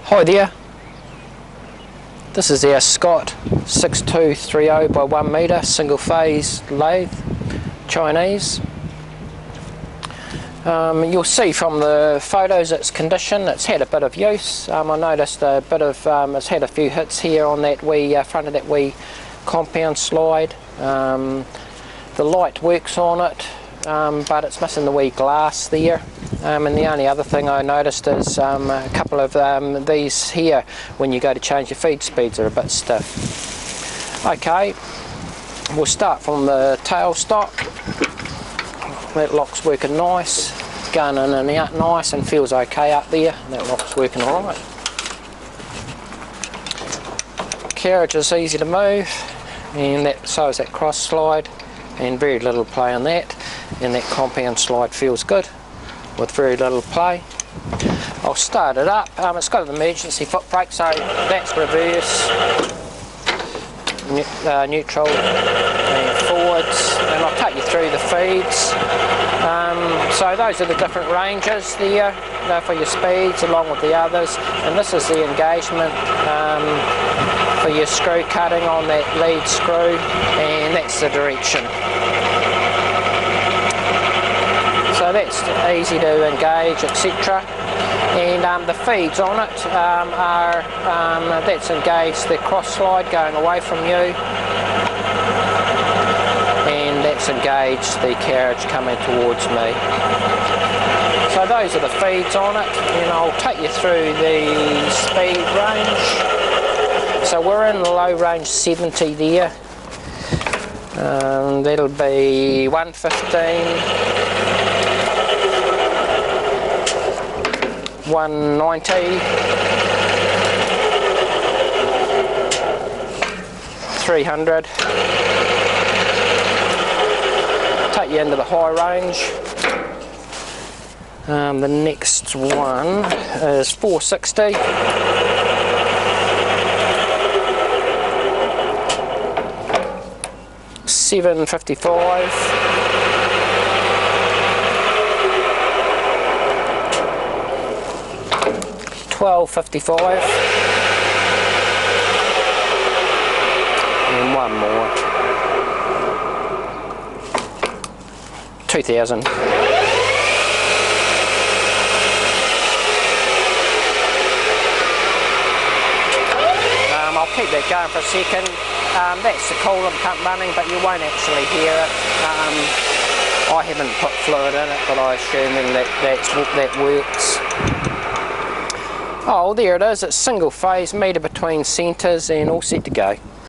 Hi there, this is our Scott 6230 by 1 metre single phase lathe, Chinese. You'll see from the photos its condition. It's had a bit of use. I noticed a bit of, it's had a few hits here on that wee front of that wee compound slide. The light works on it, but it's missing the wee glass there. And the only other thing I noticed is a couple of these here, when you go to change your feed speeds, are a bit stiff. Okay, we'll start from the tail stock. That lock's working nice, going in and out nice and feels okay up there. That lock's working alright. Carriage is easy to move, and so is that cross slide, and very little play on that, and that compound slide feels good with very little play. I'll start it up. It's got an emergency foot brake, so that's reverse, neutral and forwards, and I'll take you through the feeds. So those are the different ranges there for your speeds along with the others, and this is the engagement for your screw cutting on that lead screw, and that's the direction. So that's easy to engage, etc. And the feeds on it are, that's engaged the cross slide going away from you, and that's engaged the carriage coming towards me. So those are the feeds on it, and I'll take you through the speed range. So we're in the low range 70 there. That'll be 115. 190, 300, take you into the high range. The next one is 460, 755, 1255, and one more, 2000. I'll keep that going for a second. That's the coolant pump running, but you won't actually hear it. I haven't put fluid in it, but I'm assuming that works. Oh, there it is. It's single phase, meter between centres, and all set to go.